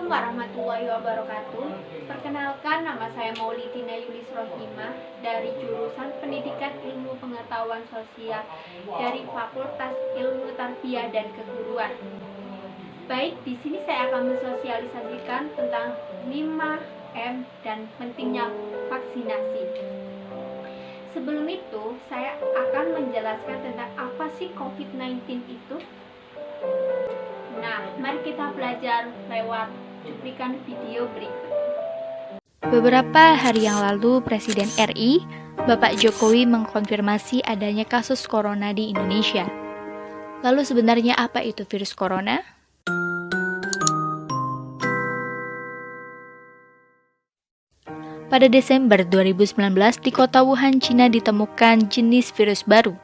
Assalamualaikum warahmatullahi wabarakatuh. Perkenalkan, nama saya Maulitina Yulis Rohimah dari jurusan Pendidikan Ilmu Pengetahuan Sosial dari Fakultas Ilmu Tarbiyah dan Keguruan. Baik, di sini saya akan mensosialisasikan tentang 5M dan pentingnya vaksinasi. Sebelum itu, saya akan menjelaskan tentang apa sih COVID-19 itu. Nah, mari kita belajar lewat cuplikan video berikut. Beberapa hari yang lalu, Presiden RI, Bapak Jokowi mengkonfirmasi adanya kasus corona di Indonesia. Lalu sebenarnya apa itu virus corona? Pada Desember 2019, di kota Wuhan, Cina ditemukan jenis virus baru.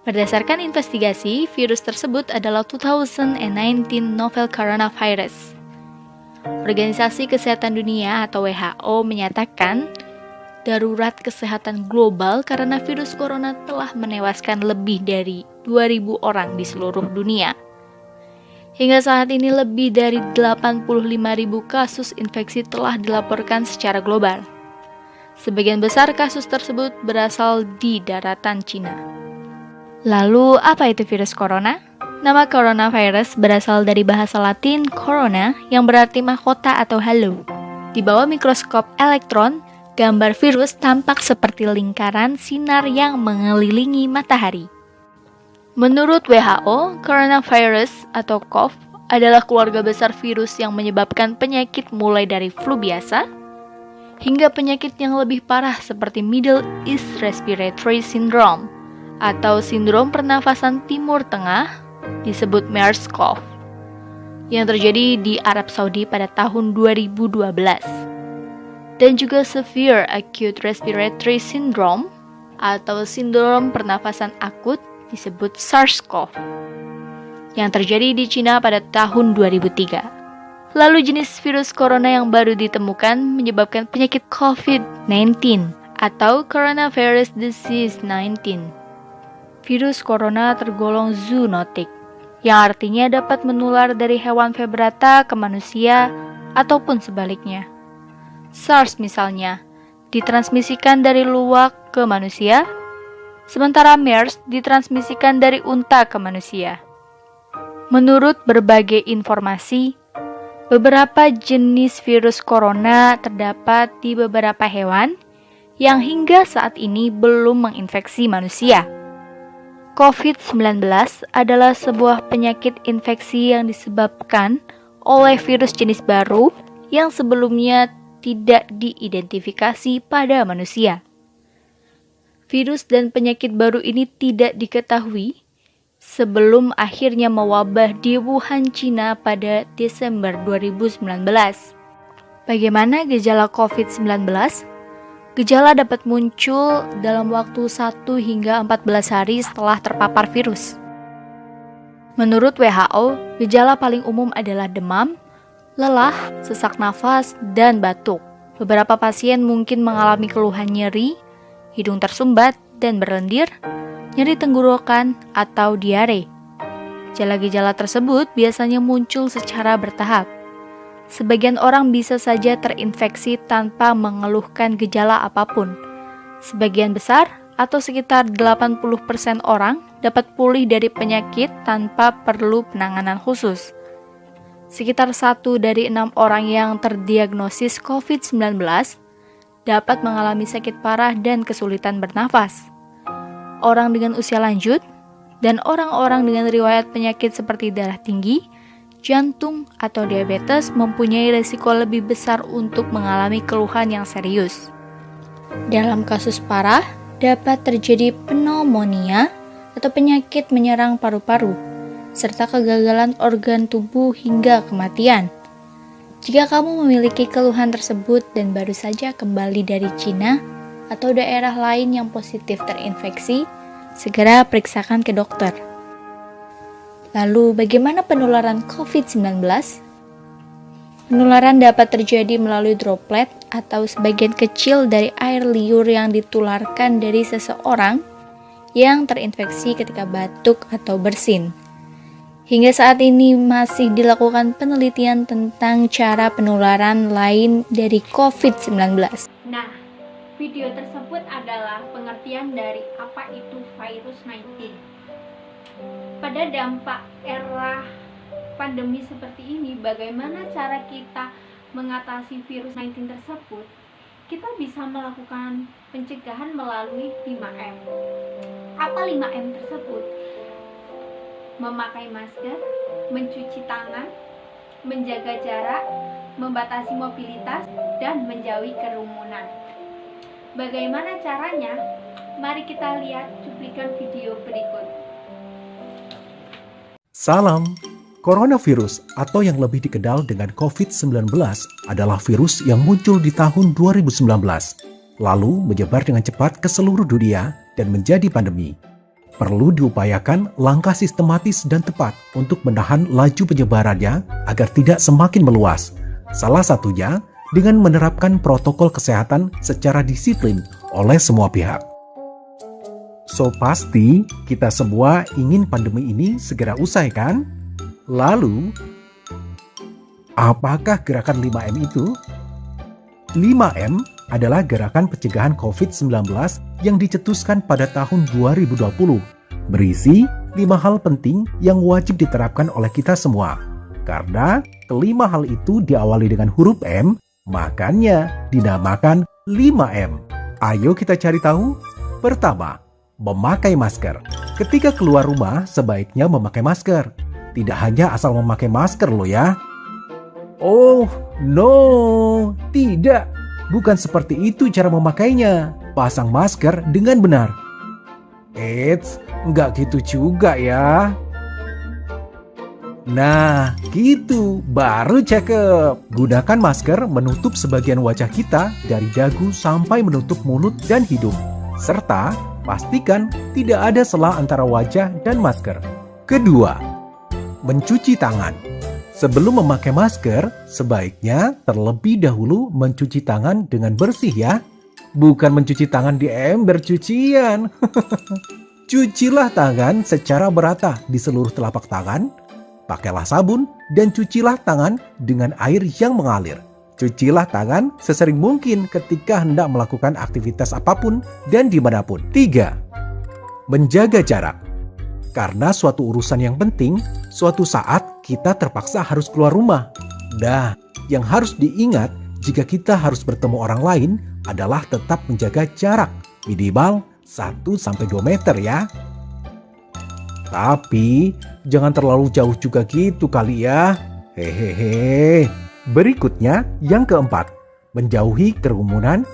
Berdasarkan investigasi, virus tersebut adalah 2019 novel coronavirus. Organisasi Kesehatan Dunia atau WHO menyatakan darurat kesehatan global karena virus corona telah menewaskan lebih dari 2.000 orang di seluruh dunia. Hingga saat ini lebih dari 85.000 kasus infeksi telah dilaporkan secara global. Sebagian besar kasus tersebut berasal di daratan Cina. Lalu, apa itu virus corona? Nama coronavirus berasal dari bahasa Latin corona yang berarti mahkota atau halo. Di bawah mikroskop elektron, gambar virus tampak seperti lingkaran sinar yang mengelilingi matahari. Menurut WHO, coronavirus atau COV adalah keluarga besar virus yang menyebabkan penyakit mulai dari flu biasa hingga penyakit yang lebih parah seperti Middle East Respiratory Syndrome atau sindrom pernafasan Timur Tengah disebut MERS-CoV yang terjadi di Arab Saudi pada tahun 2012 dan juga Severe Acute Respiratory Syndrome atau sindrom pernafasan akut disebut SARS-CoV yang terjadi di Cina pada tahun 2003. Lalu jenis virus corona yang baru ditemukan menyebabkan penyakit COVID-19 atau Coronavirus Disease 19. Virus corona tergolong zoonotik, yang artinya dapat menular dari hewan vertebrata ke manusia ataupun sebaliknya. SARS misalnya, ditransmisikan dari luwak ke manusia, sementara MERS ditransmisikan dari unta ke manusia. Menurut berbagai informasi, beberapa jenis virus corona terdapat di beberapa hewan yang hingga saat ini belum menginfeksi manusia. COVID-19 adalah sebuah penyakit infeksi yang disebabkan oleh virus jenis baru yang sebelumnya tidak diidentifikasi pada manusia. Virus dan penyakit baru ini tidak diketahui sebelum akhirnya mewabah di Wuhan, Cina pada Desember 2019. Bagaimana gejala COVID-19? Gejala dapat muncul dalam waktu 1 hingga 14 hari setelah terpapar virus. Menurut WHO, gejala paling umum adalah demam, lelah, sesak nafas, dan batuk. Beberapa pasien mungkin mengalami keluhan nyeri, hidung tersumbat dan berlendir, nyeri tenggorokan, atau diare. Gejala-gejala tersebut biasanya muncul secara bertahap. Sebagian orang bisa saja terinfeksi tanpa mengeluhkan gejala apapun. Sebagian besar atau sekitar 80% orang dapat pulih dari penyakit tanpa perlu penanganan khusus. Sekitar 1 dari 6 orang yang terdiagnosis COVID-19 dapat mengalami sakit parah dan kesulitan bernafas. Orang dengan usia lanjut dan orang-orang dengan riwayat penyakit seperti darah tinggi, jantung, atau diabetes mempunyai risiko lebih besar untuk mengalami keluhan yang serius. Dalam kasus parah, dapat terjadi pneumonia atau penyakit menyerang paru-paru, serta kegagalan organ tubuh hingga kematian. Jika kamu memiliki keluhan tersebut dan baru saja kembali dari Cina atau daerah lain yang positif terinfeksi, segera periksakan ke dokter. Lalu, bagaimana penularan COVID-19? Penularan dapat terjadi melalui droplet atau sebagian kecil dari air liur yang ditularkan dari seseorang yang terinfeksi ketika batuk atau bersin. Hingga saat ini masih dilakukan penelitian tentang cara penularan lain dari COVID-19. Nah, video tersebut adalah pengertian dari apa itu virus 19. Pada dampak era pandemi seperti ini, bagaimana cara kita mengatasi virus 19 tersebut? Kita bisa melakukan pencegahan melalui 5M. Apa 5M tersebut? Memakai masker, mencuci tangan, menjaga jarak, membatasi mobilitas, dan menjauhi kerumunan. Bagaimana caranya? Mari kita lihat cuplikan video berikut. Salam! Coronavirus atau yang lebih dikenal dengan COVID-19 adalah virus yang muncul di tahun 2019, lalu menyebar dengan cepat ke seluruh dunia dan menjadi pandemi. Perlu diupayakan langkah sistematis dan tepat untuk menahan laju penyebarannya agar tidak semakin meluas. Salah satunya dengan menerapkan protokol kesehatan secara disiplin oleh semua pihak. So pasti kita semua ingin pandemi ini segera usai kan? Lalu, apakah gerakan 5M itu? 5M adalah gerakan pencegahan COVID-19 yang dicetuskan pada tahun 2020, berisi 5 hal penting yang wajib diterapkan oleh kita semua. Karena kelima hal itu diawali dengan huruf M, makanya dinamakan 5M. Ayo kita cari tahu. Pertama, memakai masker. Ketika keluar rumah, sebaiknya memakai masker. Tidak hanya asal memakai masker loh ya. Oh, no, tidak. Bukan seperti itu cara memakainya. Pasang masker dengan benar. Eits, nggak gitu juga ya. Nah, gitu, baru cakep. Gunakan masker menutup sebagian wajah kita dari dagu sampai menutup mulut dan hidung. Serta pastikan tidak ada celah antara wajah dan masker. Kedua, mencuci tangan. Sebelum memakai masker, sebaiknya terlebih dahulu mencuci tangan dengan bersih ya. Bukan mencuci tangan di ember cucian. Cucilah tangan secara merata di seluruh telapak tangan. Pakailah sabun dan cucilah tangan dengan air yang mengalir. Cucilah tangan sesering mungkin ketika hendak melakukan aktivitas apapun dan dimanapun. 3. Menjaga jarak. Karena suatu urusan yang penting, suatu saat kita terpaksa harus keluar rumah. Nah, yang harus diingat jika kita harus bertemu orang lain adalah tetap menjaga jarak minimal 1-2 meter ya. Tapi jangan terlalu jauh juga gitu kali ya. Hehehe. Berikutnya yang keempat, menjauhi kerumunan.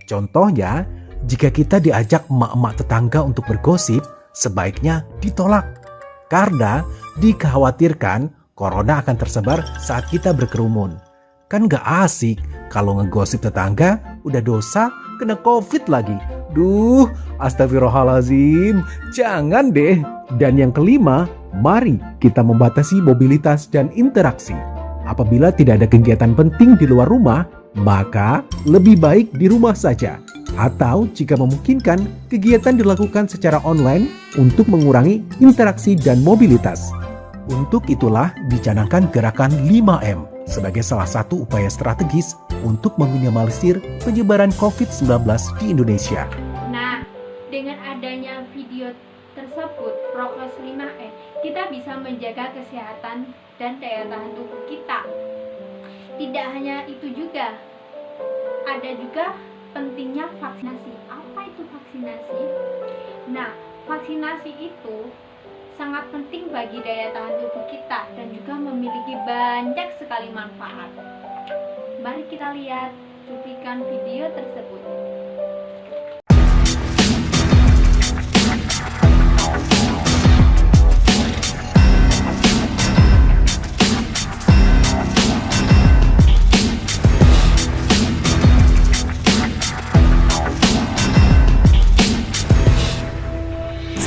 Contohnya, jika kita diajak emak-emak tetangga untuk bergosip, sebaiknya ditolak. Karena dikhawatirkan corona akan tersebar saat kita berkerumun. Kan gak asik kalau ngegosip tetangga udah dosa kena COVID lagi. Duh, astagfirullahaladzim, jangan deh. Dan yang kelima, mari kita membatasi mobilitas dan interaksi. Apabila tidak ada kegiatan penting di luar rumah, maka lebih baik di rumah saja. Atau jika memungkinkan, kegiatan dilakukan secara online untuk mengurangi interaksi dan mobilitas. Untuk itulah dicanangkan gerakan 5M sebagai salah satu upaya strategis untuk meminimalisir penyebaran COVID-19 di Indonesia. Nah, dengan adanya video tersebut, prokes 5M, kita bisa menjaga kesehatan dan daya tahan tubuh kita. Tidak hanya itu juga, ada juga pentingnya vaksinasi. Apa itu vaksinasi? Nah, vaksinasi itu sangat penting bagi daya tahan tubuh kita dan juga memiliki banyak sekali manfaat. Mari kita lihat cuplikan video tersebut.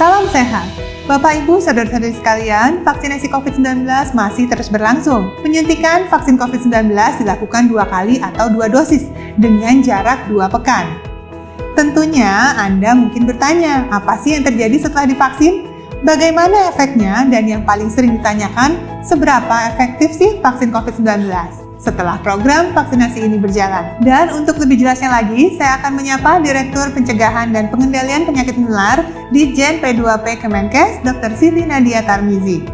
Salam sehat! Bapak, Ibu, saudara-saudari sekalian, vaksinasi COVID-19 masih terus berlangsung. Penyuntikan vaksin COVID-19 dilakukan 2 kali atau 2 dosis dengan jarak 2 pekan. Tentunya Anda mungkin bertanya, apa sih yang terjadi setelah divaksin? Bagaimana efeknya dan yang paling sering ditanyakan, seberapa efektif sih vaksin COVID-19 setelah program vaksinasi ini berjalan? Dan untuk lebih jelasnya lagi, saya akan menyapa Direktur Pencegahan dan Pengendalian Penyakit Menular Ditjen P2P Kemenkes, Dr. Siti Nadia Tarmizi.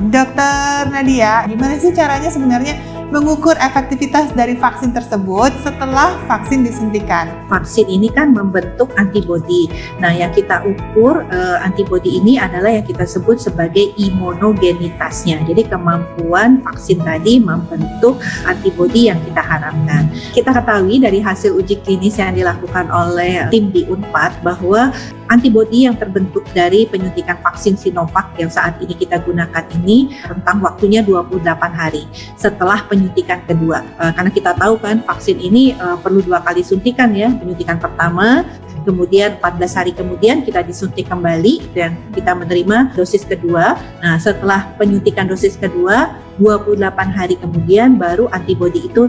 Dr. Nadia, gimana sih caranya sebenarnya mengukur efektivitas dari vaksin tersebut setelah vaksin disuntikan? Vaksin ini kan membentuk antibodi. Nah, yang kita ukur antibodi ini adalah yang kita sebut sebagai imunogenitasnya. Jadi kemampuan vaksin tadi membentuk antibodi yang kita harapkan. Kita ketahui dari hasil uji klinis yang dilakukan oleh tim di Unpad bahwa antibodi yang terbentuk dari penyuntikan vaksin Sinovac yang saat ini kita gunakan ini rentang waktunya 28 hari setelah penyuntikan kedua. Karena kita tahu kan vaksin ini perlu 2 kali suntikan ya, penyuntikan pertama, kemudian 14 hari kemudian kita disuntik kembali dan kita menerima dosis kedua. Nah, setelah penyuntikan dosis kedua, 28 hari kemudian baru antibodi itu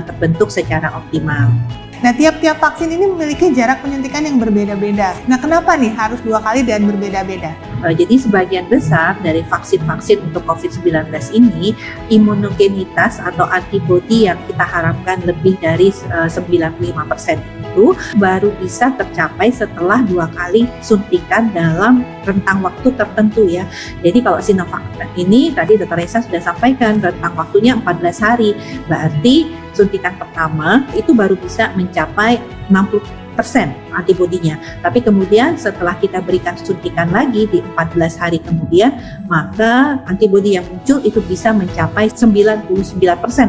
terbentuk secara optimal. Nah, tiap-tiap vaksin ini memiliki jarak penyuntikan yang berbeda-beda. Nah, kenapa nih harus 2 kali dan berbeda-beda? Jadi sebagian besar dari vaksin-vaksin untuk COVID-19 ini, imunogenitas atau antibodi yang kita harapkan lebih dari 95% itu baru bisa tercapai setelah 2 kali suntikan dalam rentang waktu tertentu ya. Jadi kalau Sinovac ini tadi Dr. Reza sudah sampaikan rentang waktunya 14 hari. Berarti suntikan pertama itu baru bisa mencapai 60% antibodinya. Tapi kemudian setelah kita berikan suntikan lagi di 14 hari kemudian, maka antibodi yang muncul itu bisa mencapai 99%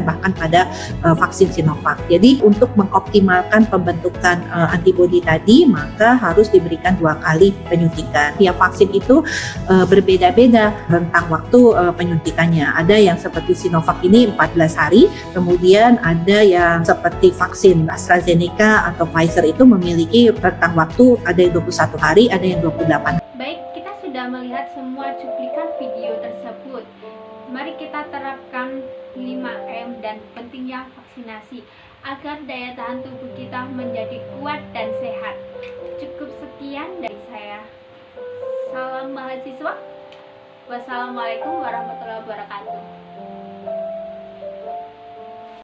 bahkan pada vaksin Sinovac. Jadi untuk mengoptimalkan pembentukan antibodi tadi, maka harus diberikan 2 kali penyuntikan. Tiap vaksin itu berbeda-beda rentang waktu penyuntikannya. Ada yang seperti Sinovac ini 14 hari, kemudian ada yang seperti vaksin AstraZeneca atau Pfizer itu memiliki rentang waktu ada yang 21 hari, ada yang 28. Baik, kita sudah melihat semua cuplikan video tersebut. Mari kita terapkan 5M dan pentingnya vaksinasi agar daya tahan tubuh kita menjadi kuat dan sehat. Cukup sekian dari saya. Salam mahasiswa. Wassalamualaikum warahmatullahi wabarakatuh.